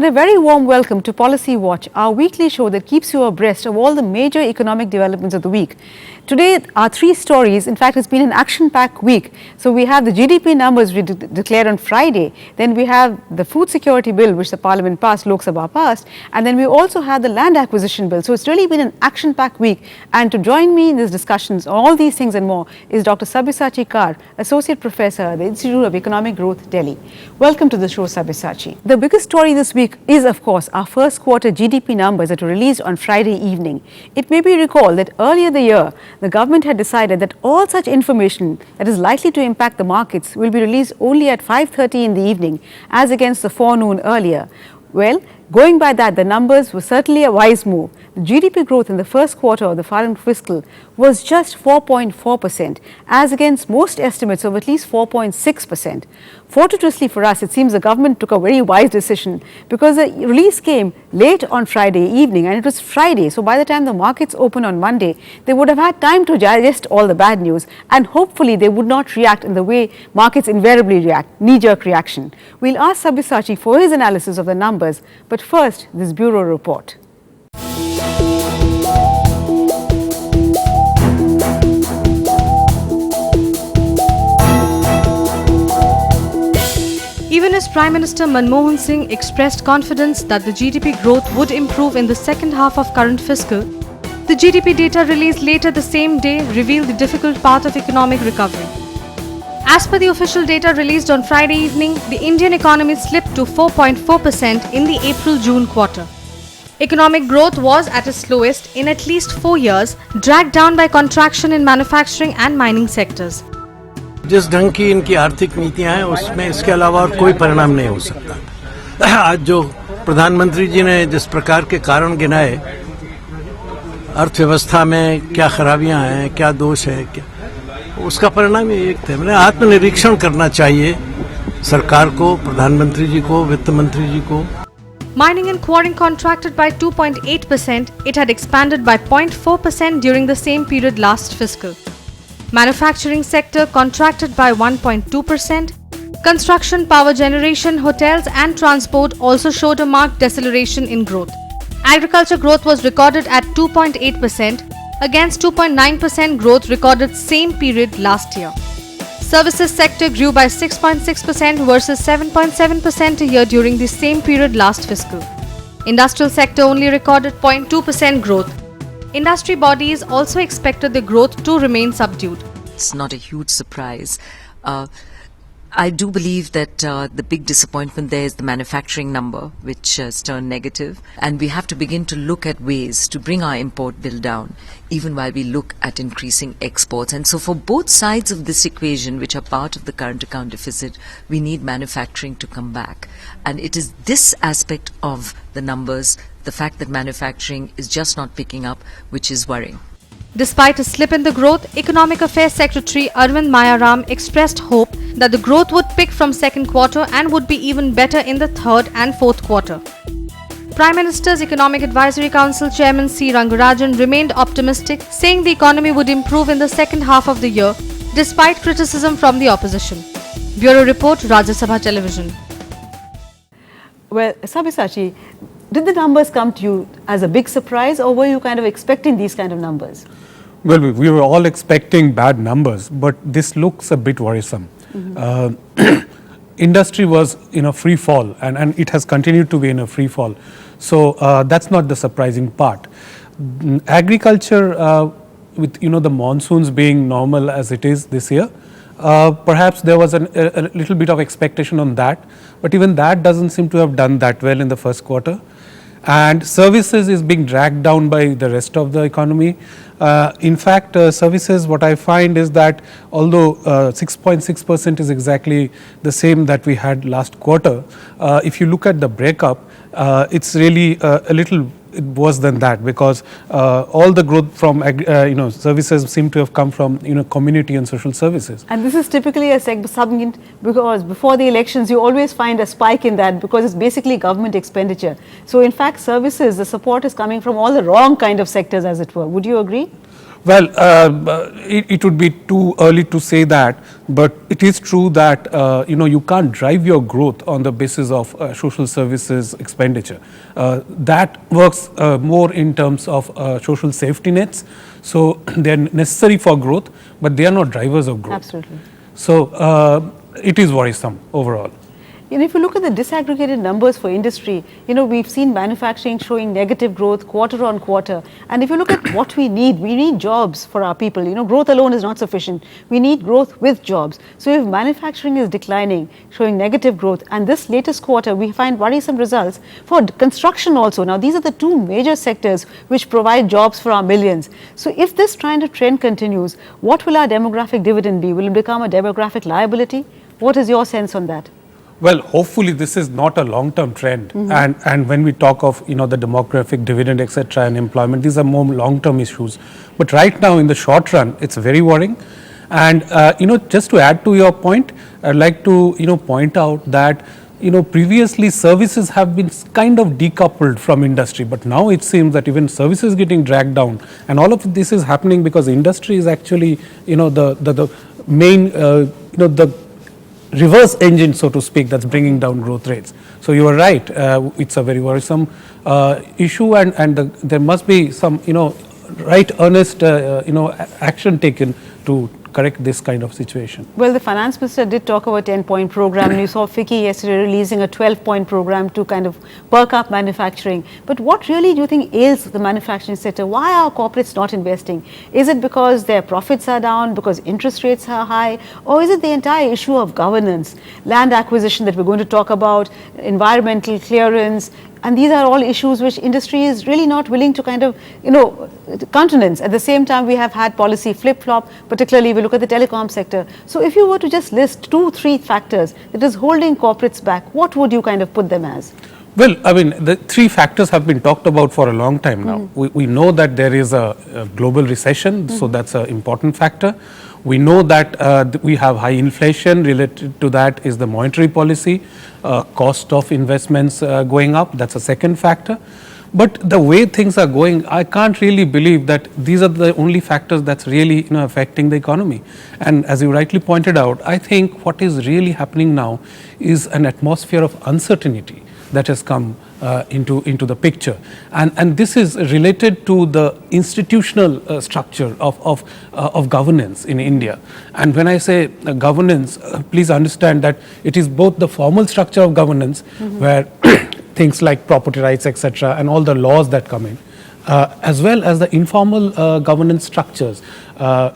And a very warm welcome to Policy Watch, our weekly show that keeps you abreast of all the major economic developments of the week. Today, our three stories, in fact, it's been an action-packed week. So we have the GDP numbers we declared on Friday, then we have the food security bill which the Parliament passed, Lok Sabha passed, and then we also have the land acquisition bill. So it's really been an action-packed week. And to join me in these discussions, all these things and more, is Dr. Sabyasachi Kar, Associate Professor at the Institute of Economic Growth, Delhi. Welcome to the show, Sabyasachi. The biggest story this week is, of course, our first quarter GDP numbers that were released on Friday evening. It may be recalled that earlier the year, the government had decided that all such information that is likely to impact the markets will be released only at 5:30 in the evening, as against the forenoon earlier. Well, going by that, the numbers were certainly a wise move. The GDP growth in the first quarter of the current fiscal was just 4.4%, as against most estimates of at least 4.6%. Fortuitously for us, it seems the government took a very wise decision, because the release came late on Friday evening, and it was Friday. So by the time the markets open on Monday, they would have had time to digest all the bad news, and hopefully they would not react in the way markets invariably react, knee-jerk reaction. We'll ask Sabyasachi for his analysis of the numbers, but first, this bureau report. Even as Prime Minister Manmohan Singh expressed confidence that the GDP growth would improve in the second half of current fiscal, the GDP data released later the same day revealed the difficult path of economic recovery. As per the official data released on Friday evening, the Indian economy slipped to 4.4% in the April-June quarter. Economic growth was at its lowest in at least 4 years, dragged down by contraction in manufacturing and mining sectors. जिस ढंग की इनकी आर्थिक नीतियां हैं उसमें इसके अलावा और कोई परिणाम नहीं हो सकता। आज जो प्रधानमंत्री जी ने जिस प्रकार के कारण गिनाए, अर्थव्यवस्था में क्या खराबियां हैं, क्या दोष है, उसका परिणाम ये एक थे। मैंने आत्मनिरीक्षण करना चाहिए सरकार को, प्रधानमंत्री जी को, वित्त मंत्री जी को। Mining and quarrying contracted by 2.8%, it had expanded by 0.4% during the same period last fiscal. Manufacturing sector contracted by 1.2%. Construction, power generation, hotels and transport also showed a marked deceleration in growth. Agriculture growth was recorded at 2.8% against 2.9% growth recorded same period last year. Services sector grew by 6.6% versus 7.7% a year during the same period last fiscal. Industrial sector only recorded 0.2% growth. Industry bodies also expected the growth to remain subdued. It's not a huge surprise. I do believe that the big disappointment there is the manufacturing number, which has turned negative, and we have to begin to look at ways to bring our import bill down, even while we look at increasing exports. And so for both sides of this equation, which are part of the current account deficit, we need manufacturing to come back. And it is this aspect of the numbers, the fact that manufacturing is just not picking up, which is worrying. Despite a slip in the growth, Economic Affairs Secretary Arvind Mayaram expressed hope that the growth would pick from second quarter and would be even better in the third and fourth quarter. Prime Minister's Economic Advisory Council Chairman C. Rangarajan remained optimistic, saying the economy would improve in the second half of the year, despite criticism from the opposition. Bureau Report, Rajya Sabha Television. Well, Sabyasachi, did the numbers come to you as a big surprise, or were you kind of expecting these kind of numbers? Well, we were all expecting bad numbers, but this looks a bit worrisome. Industry was in a free fall, and it has continued to be in a free fall. So that's not the surprising part. Agriculture, with the monsoons being normal as it is this year, perhaps there was a little bit of expectation on that, but even that doesn't seem to have done that well in the first quarter. And services is being dragged down by the rest of the economy. In fact, services, what I find is that although 6.6% is exactly the same that we had last quarter, if you look at the breakup, it's really a little worse than that, because all the growth from services seem to have come from community and social services. And this is typically a segment, because before the elections you always find a spike in that, because it's basically government expenditure. So in fact services, the support is coming from all the wrong kind of sectors, as it were. Would you agree? Well, it would be too early to say that, but it is true that you can't drive your growth on the basis of social services expenditure. That works more in terms of social safety nets. So they are necessary for growth, but they are not drivers of growth. Absolutely. So it is worrisome overall. If you look at the disaggregated numbers for industry, we've seen manufacturing showing negative growth quarter on quarter. And if you look at what we need jobs for our people. Growth alone is not sufficient. We need growth with jobs. So if manufacturing is declining, showing negative growth, and this latest quarter we find worrisome results for construction also. Now these are the two major sectors which provide jobs for our millions. So if this kind of trend continues, what will our demographic dividend be? Will it become a demographic liability? What is your sense on that? Well, hopefully this is not a long-term trend. And when we talk of the demographic dividend, etc., and employment, these are more long-term issues. But right now, in the short run, it's very worrying. And just to add to your point, I'd like to point out that previously services have been kind of decoupled from industry, but now it seems that even services is getting dragged down, and all of this is happening because industry is actually the main the reverse engine, so to speak, that's bringing down growth rates. So you are right, it's a very worrisome issue, and there must be some right earnest action taken to correct this kind of situation. Well, the finance minister did talk about a 10-point program, and you saw FICCI yesterday releasing a 12-point program to kind of perk up manufacturing. But what really do you think ails the manufacturing sector? Why are corporates not investing? Is it because their profits are down, because interest rates are high, or is it the entire issue of governance, land acquisition that we're going to talk about, environmental clearance? And these are all issues which industry is really not willing to kind of, countenance. At the same time, we have had policy flip-flop, particularly if we look at the telecom sector. So if you were to just list 2-3 factors that is holding corporates back, what would you kind of put them as? Well, I mean, the 3 factors have been talked about for a long time now. We know that there is a global recession, so that's an important factor. We know that we have high inflation. Related to that is the monetary policy, cost of investments going up. That's a second factor. But the way things are going, I can't really believe that these are the only factors that's really affecting the economy. And as you rightly pointed out, I think what is really happening now is an atmosphere of uncertainty that has come into the picture, and this is related to the institutional structure of governance in India. And when I say governance, please understand that it is both the formal structure of governance, where things like property rights, etc., and all the laws that come in, as well as the informal governance structures.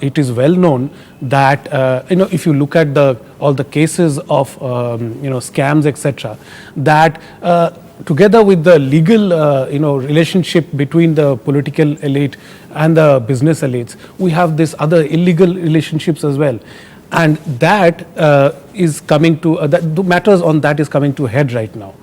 It is well known that if you look at all the cases of scams, etc., that together with the legal relationship between the political elite and the business elites, we have this other illegal relationships as well. And that is coming to the matters on that is coming to a head right now,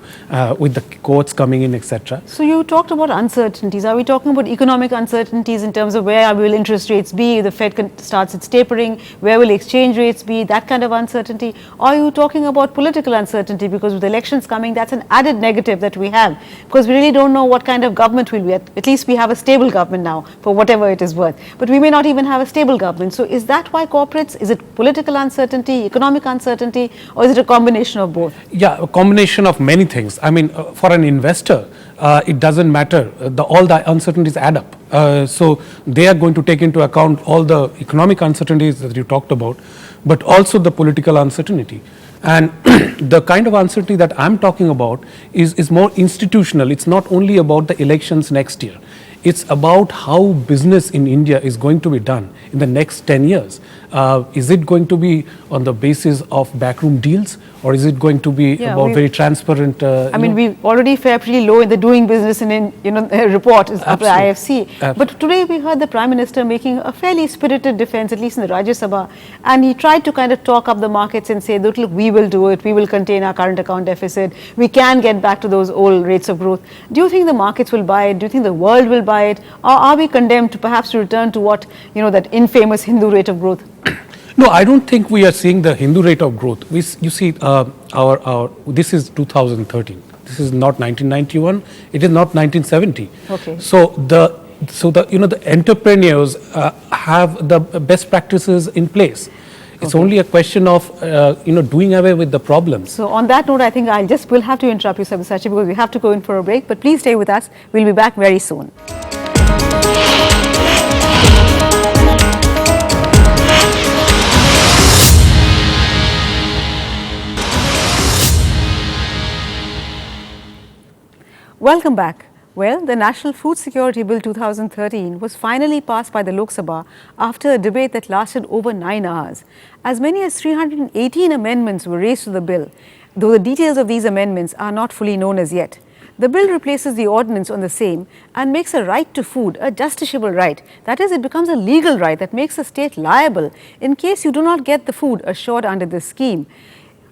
with the courts coming in, etc. So you talked about uncertainties. Are we talking about economic uncertainties in terms of where will interest rates be? The Fed starts its tapering. Where will exchange rates be? That kind of uncertainty. Or are you talking about political uncertainty, because with elections coming, that's an added negative that we have, because we really don't know what kind of government we'll be. At least we have a stable government now, for whatever it is worth. But we may not even have a stable government. So is that why corporates? Is it political uncertainty, economic uncertainty, or is it a combination of both? Yeah, a combination of many things. I mean, for an investor, it doesn't matter. All the uncertainties add up. So they are going to take into account all the economic uncertainties that you talked about, but also the political uncertainty. And the kind of uncertainty that I'm talking about is more institutional. It's not only about the elections next year. It's about how business in India is going to be done in the next 10 years. Is it going to be on the basis of backroom deals, or is it going to be about very transparent? I mean, we already fare pretty low in the doing business in report of the IFC. But today we heard the Prime Minister making a fairly spirited defense, at least in the Rajya Sabha, and he tried to kind of talk up the markets and say, look, we will do it. We will contain our current account deficit. We can get back to those old rates of growth. Do you think the markets will buy it? Do you think the world will buy it? Or are we condemned to perhaps return to what, that infamous Hindu rate of growth? No, I don't think we are seeing the Hindu rate of growth. You see, this is 2013. This is not 1991. It is not 1970. Okay. So the entrepreneurs have the best practices in place. It's only a question of doing away with the problems. So on that note, I think we'll have to interrupt you, Sabyasachi, because we have to go in for a break. But please stay with us. We'll be back very soon. Welcome back. Well, the National Food Security Bill 2013 was finally passed by the Lok Sabha after a debate that lasted over 9 hours. As many as 318 amendments were raised to the bill, though the details of these amendments are not fully known as yet. The bill replaces the ordinance on the same and makes a right to food a justiciable right. That is, it becomes a legal right that makes the state liable in case you do not get the food assured under this scheme.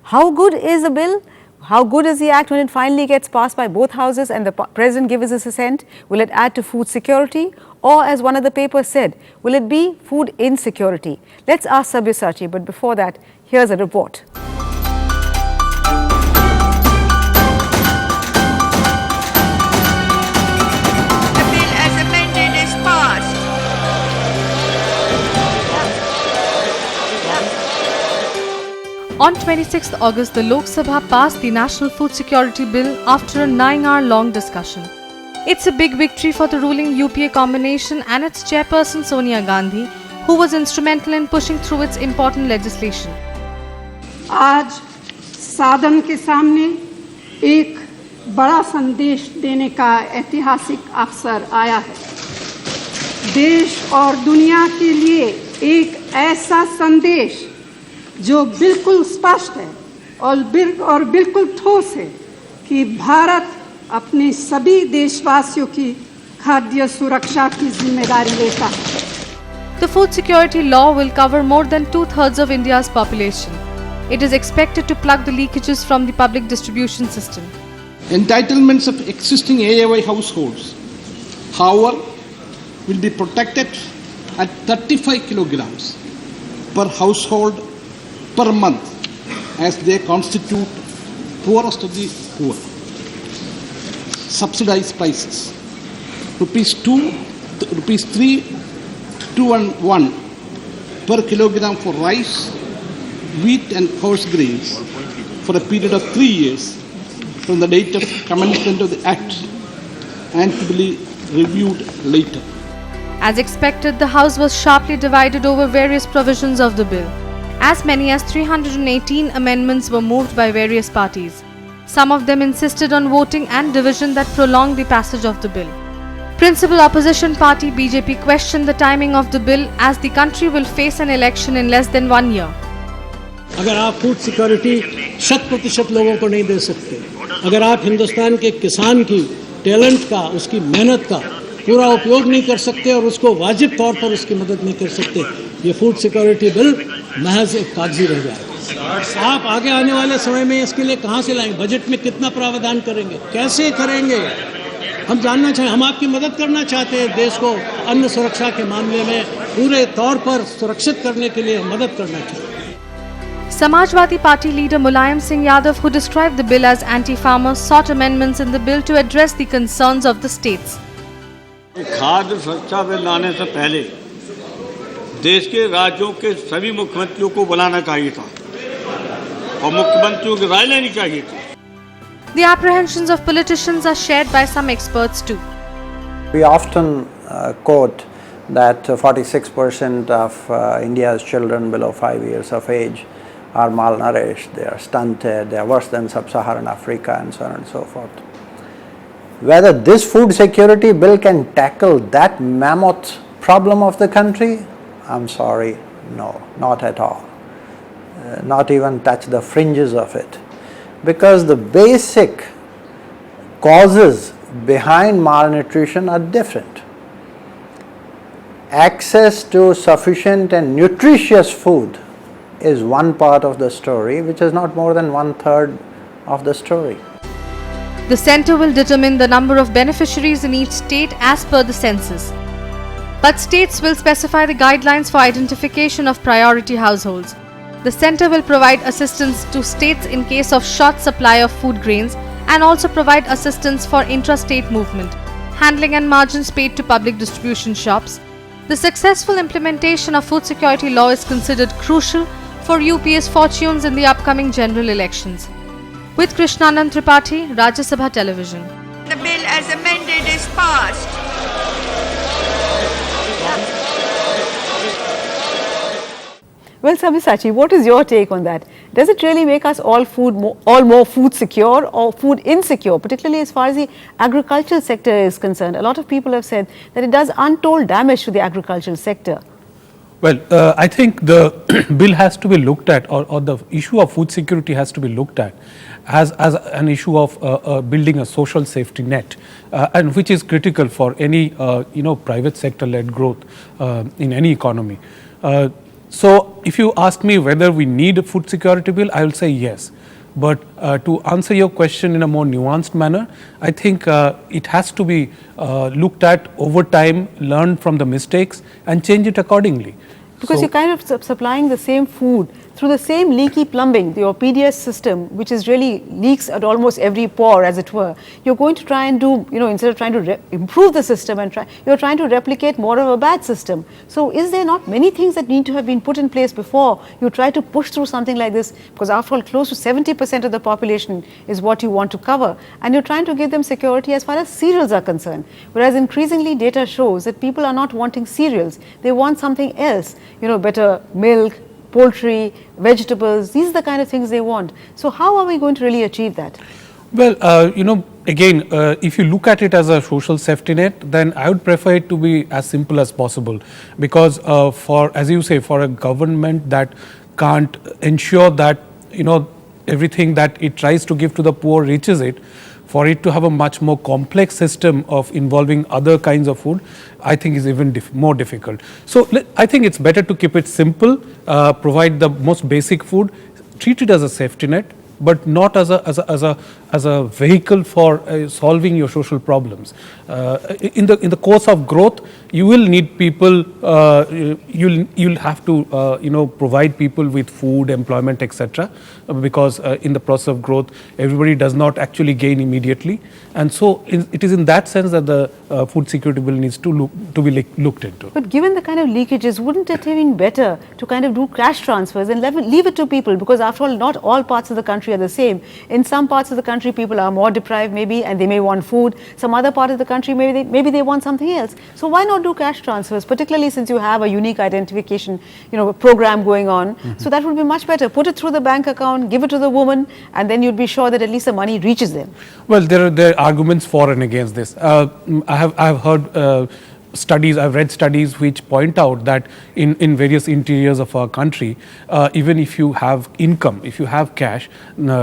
How good is the bill? How good is the act when it finally gets passed by both houses and the president gives his assent? Will it add to food security? Or, as one of the papers said, will it be food insecurity? Let's ask Sabyasachi, but before that, here's a report. The bill as amended is passed. On 26th August, the Lok Sabha passed the National Food Security Bill after a 9-hour-long discussion. It's a big victory for the ruling UPA combination and its chairperson Sonia Gandhi, who was instrumental in pushing through its important legislation. आज सदन के सामने एक बड़ा संदेश देने का ऐतिहासिक अवसर आया है। देश और दुनिया के लिए एक ऐसा संदेश जो बिल्कुल स्पष्ट है और बिल्कुल ठोस है कि भारत अपने सभी देशवासियों की खाद्य सुरक्षा की जिम्मेदारी लेता है। The food security law will cover more than 2/3 of India's population. It is expected to plug the leakages from the public distribution system. Entitlements of existing AAY households, however, will be protected at 35 kilograms per household per month, as they constitute poorest of the poor. Subsidized prices, rupees 3, 2 and 1 per kilogram for rice, wheat and coarse grains for a period of 3 years from the date of commencement of the Act, and to be reviewed later. As expected, the House was sharply divided over various provisions of the bill. As many as 318 amendments were moved by various parties. Some of them insisted on voting and division that prolonged the passage of the bill. Principal opposition party BJP questioned the timing of the bill as the country will face an election in less than 1 year. अगर आप food security 100% लोगों को नहीं दे सकते, अगर आप हिंदुस्तान के किसान की टैलेंट का, उसकी मेहनत का पूरा उपयोग नहीं कर सकते और उसको वाजिब तौर पर उसकी मदद नहीं कर सकते, ये फूड सिक्योरिटी बिल महज एक कागजी रह जाएगा। आप आगे आने वाले समय में इसके लिए कहाँ से लाएंगे? बजट में कितना प्रावधान करेंगे? कैसे करेंगे? हम जानना चाहें, हम आपकी मदद करना चाहते हैं। देश को अन्न सुरक्षा के मामले में पूरे तौर पर सुरक्षित करने के लिए मदद करना चाहिए। Samajwadi Party leader Mulayam Singh Yadav, who described the bill as anti-farmer, sought amendments in the bill to address the concerns of the states. खाद्य सुरक्षा बिल लाने से पहले देश के राज्यों के सभी मुख्यमंत्रियों को बुलाना चाहिए था और मुख्यमंत्रियों की राय लेनी चाहिए थी। The apprehensions of politicians are shared by some experts too. We often quote that 46% of India's children below 5 years of age are malnourished, they are stunted, they are worse than sub-Saharan Africa and so on and so forth. Whether this food security bill can tackle that mammoth problem of the country, I'm sorry, no, not at all. Not even touch the fringes of it. Because the basic causes behind malnutrition are different. Access to sufficient and nutritious food is one part of the story, which is not more than 1/3 of the story. The centre will determine the number of beneficiaries in each state as per the census. But states will specify the guidelines for identification of priority households. The centre will provide assistance to states in case of short supply of food grains and also provide assistance for intra-state movement, handling and margins paid to public distribution shops. The successful implementation of food security law is considered crucial for UPA's fortunes in the upcoming general elections. With Krishnanand Tripathi, Rajya Sabha Television. The bill as amended is passed. Well, Sabyasachi, what is your take on that? Does it really make us all more food secure or food insecure, particularly as far as the agricultural sector is concerned? A lot of people have said that it does untold damage to the agricultural sector. Well, I think the bill has to be looked at, or the issue of food security has to be looked at as an issue of building a social safety net, and which is critical for any private sector led growth in any economy. So if you ask me whether we need a food security bill, I will say yes. But to answer your question in a more nuanced manner, I think it has to be looked at over time, learn from the mistakes and change it accordingly. Because you're kind of supplying the same food through the same leaky plumbing, your PDS system, which is really leaks at almost every pore, as it were. You're going to try and do, instead of trying to improve the system, you're trying to replicate more of a bad system. So is there not many things that need to have been put in place before you try to push through something like this? Because after all, close to 70% of the population is what you want to cover. And you're trying to give them security as far as cereals are concerned. Whereas increasingly data shows that people are not wanting cereals. They want something else, better milk, poultry, vegetables, these are the kind of things they want. So how are we going to really achieve that? Well, again, if you look at it as a social safety net, then I would prefer it to be as simple as possible. Because as you say, for a government that can't ensure that, everything that it tries to give to the poor reaches it, for it to have a much more complex system of involving other kinds of food, I think is even more difficult. So I think it's better to keep it simple, provide the most basic food, treat it as a safety net, but not as a vehicle for solving your social problems. In the course of growth, you will need people. You'll have to provide people with food, employment, etc. Because in the process of growth, everybody does not actually gain immediately, and so it is in that sense that the food security bill needs to be looked into. But given the kind of leakages, wouldn't it have been better to kind of do cash transfers and leave it to people? Because after all, not all parts of the country are the same. In some parts of the country, people are more deprived maybe, and they may want food. Some other part of the country, maybe they want something else. So why not do cash transfers, particularly since you have a unique identification, program going on? Mm-hmm. So that would be much better. Put it through the bank account, give it to the woman, and then you'd be sure that at least the money reaches them. Well, there are arguments for and against this. I have heard studies, I've read studies which point out that in various interiors of our country, even if you have income, if you have cash,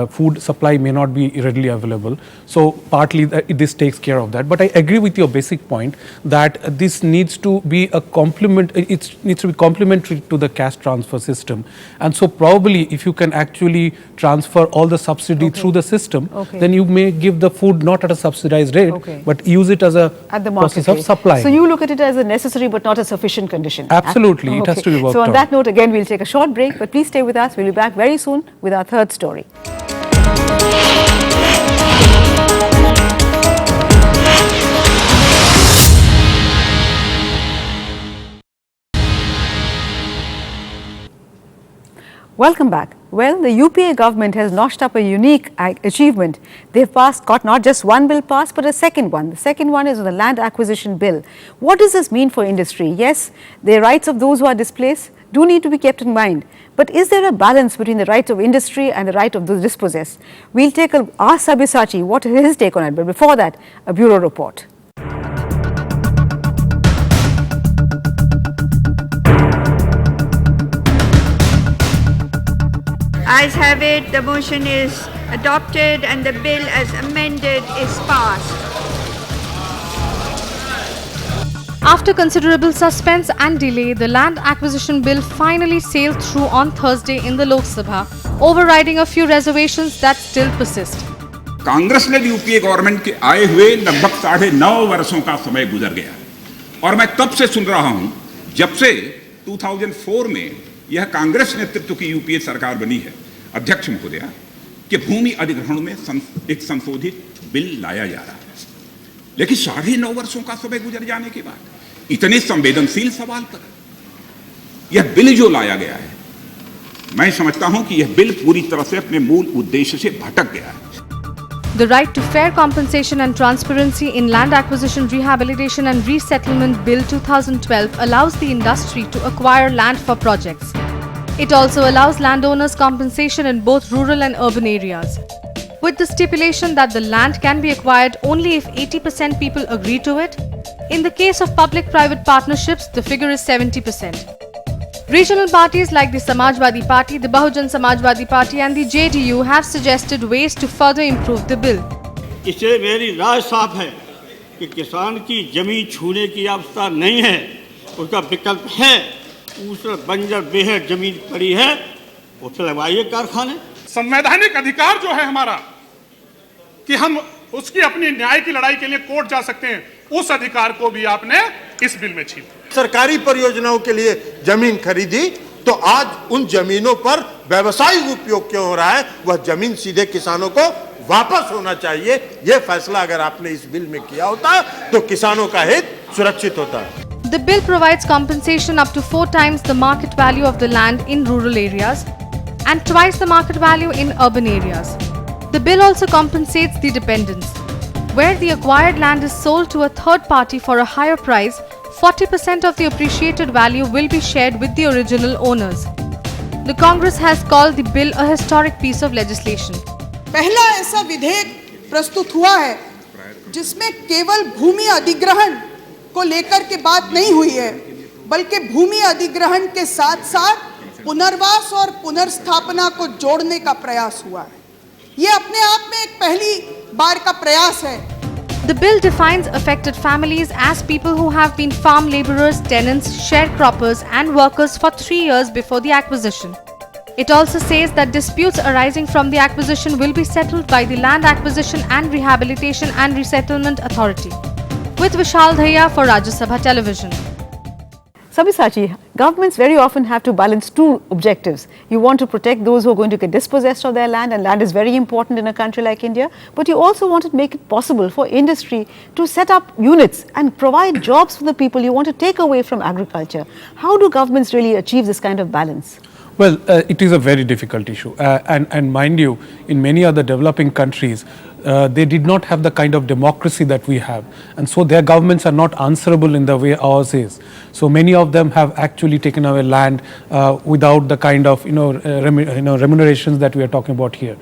food supply may not be readily available. So partly this takes care of that. But I agree with your basic point that this needs to be a complement, it needs to be complementary to the cash transfer system. And so probably if you can actually transfer all the subsidy through the system, then you may give the food not at a subsidized rate, but use it as a process of supply. So you look at it as a necessary but not a sufficient condition. Absolutely, it has to be worked So on that note, again, we'll take a short break, but please stay with us. We'll be back very soon with our third story. Welcome back. Well, the UPA government has notched up a unique achievement. They've got not just one bill passed, but a second one. The second one is the land acquisition bill. What does this mean for industry? Yes, the rights of those who are displaced do need to be kept in mind. But is there a balance between the rights of industry and the right of those dispossessed? We'll ask Sabyasachi what is his take on it. But before that, a bureau report. Ayes have it, the motion is adopted and the bill as amended is passed. After considerable suspense and delay, the land acquisition bill finally sailed through on Thursday in the Lok Sabha, overriding a few reservations that still persist. Congress ने UPA government के आए हुए लगभग 9.5 वर्षों का समय गुजर गया और मैं तब से सुन रहा हूं जब से 2004 में यह कांग्रेस नेतृत्व की यूपीए सरकार बनी है अध्यक्ष महोदय कि भूमि अधिग्रहण में एक संशोधित बिल लाया जा रहा है, लेकिन 9.5 वर्षों का समय गुजर जाने के बाद इतने संवेदनशील सवाल पर यह बिल जो लाया गया है मैं समझता हूं कि यह बिल पूरी तरह से अपने मूल उद्देश्य से भटक गया है। The right to fair compensation and transparency in Land Acquisition, Rehabilitation and Resettlement Bill 2012 allows the industry to acquire land for projects. It also allows landowners compensation in both rural and urban areas, with the stipulation that the land can be acquired only if 80% people agree to it. In the case of public-private partnerships, the figure is 70%. Regional parties like the Samajwadi Party, the Bahujan Samajwadi Party and the JDU have suggested ways to further improve the bill. इससे मेरी राय साफ है कि किसान की जमीन छूने की आवश्यकता नहीं है, उसका विकल्प है, उस बंजर बेहद जमीन पड़ी है, उसे लगवाइए कारखाने। संवैधानिक अधिकार जो है हमारा कि हम उसकी अपनी न्याय की लड़ाई के लिए कोर्ट जा सकते हैं, उस अधिकार को भी आपने इस बिल में छीन लिया। सरकारी परियोजनाओं के लिए जमीन खरीदी तो आज उन जमीनों पर व्यावसायिक उपयोग क्यों हो रहा है, वह जमीन सीधे किसानों को वापस होना चाहिए। यह फैसला अगर आपने इस बिल में किया होता तो किसानों का हित सुरक्षित होता। The bill provides compensation up to 4 times the market value of the land in rural areas and twice the market value in urban areas. The bill also compensates the dependents. Where the acquired land is sold to a third party for a higher price, 40% of the appreciated value will be shared with the original owners. The Congress has called the bill a historic piece of legislation. पहला ऐसा विधेयक प्रस्तुत हुआ है जिसमें केवल भूमि अधिग्रहण को लेकर के बात नहीं हुई है, बल्कि भूमि अधिग्रहण के साथ साथ पुनर्वास और पुनर्स्थापना को जोड़ने का प्रयास हुआ है। ये अपने आप में एक पहली बार का प्रयास है। The bill defines affected families as people who have been farm laborers, tenants, sharecroppers and workers for 3 years before the acquisition. It also says that disputes arising from the acquisition will be settled by the Land Acquisition and Rehabilitation and Resettlement Authority. With Vishal Dhaya for Rajya Sabha Television. Sabyasachi, governments very often have to balance two objectives. You want to protect those who are going to get dispossessed of their land, and land is very important in a country like India, but you also want to make it possible for industry to set up units and provide jobs for the people. You want to take away from agriculture. How do governments really achieve this kind of balance? Well, it is a very difficult issue, and mind you, in many other developing countries, they did not have the kind of democracy that we have, and so their governments are not answerable in the way ours is. So many of them have actually taken away land without the kind of remunerations that we are talking about here.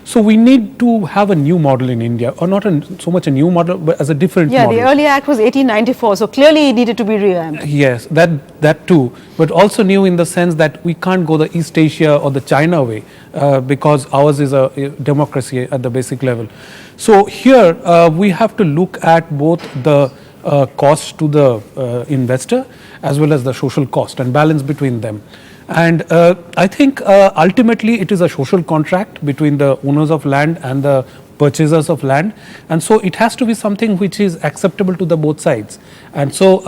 So we need to have a new model in India, or not so much a new model, but as a different model. Yeah, the earlier act was 1894, so clearly it needed to be revamped. Yes, that too, but also new in the sense that we can't go the East Asia or the China way because ours is a democracy at the basic level. So here we have to look at both the cost to the investor as well as the social cost and balance between them. And I think ultimately it is a social contract between the owners of land and the purchasers of land, and so it has to be something which is acceptable to the both sides. And so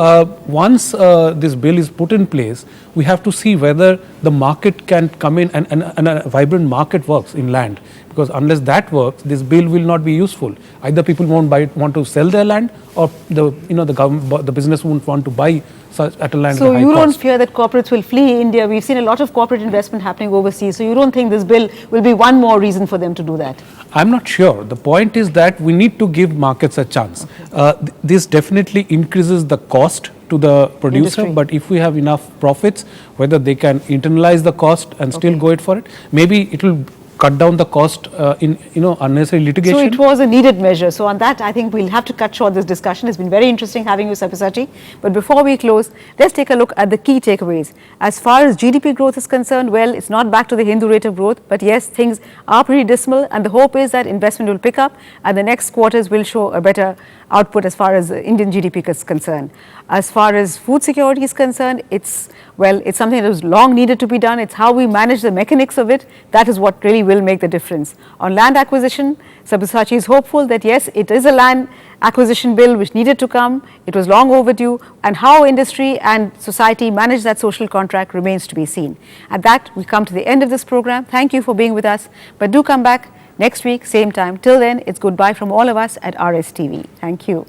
once this bill is put in place, we have to see whether the market can come in and a vibrant market works in land, because unless that works, this bill will not be useful. Either people want to sell their land, or the business won't want to buy such at a land. So you don't fear that corporates will flee India? We've seen a lot of corporate investment happening overseas. So you don't think this bill will be one more reason for them to do that? I'm not sure. The point is that we need to give markets a chance. Okay. This definitely increases the cost to the producer, but if we have enough profits, whether they can internalize the cost and still go it for it, maybe it will cut down the cost in unnecessary litigation. So it was a needed measure. So on that, I think we'll have to cut short this discussion. It's been very interesting having you, Sabyasachi. But before we close, let's take a look at the key takeaways. As far as GDP growth is concerned, well, it's not back to the Hindu rate of growth, but yes, things are pretty dismal, and the hope is that investment will pick up and the next quarters will show a better output as far as Indian GDP is concerned. As far as food security is concerned, it's something that was long needed to be done. It's how we manage the mechanics of it. That is what really will make the difference. On land acquisition, Sabyasachi is hopeful that yes, it is a land acquisition bill which needed to come. It was long overdue, and how industry and society manage that social contract remains to be seen. At that, we come to the end of this program. Thank you for being with us, but do come back next week, same time. Till then, it's goodbye from all of us at RSTV. Thank you.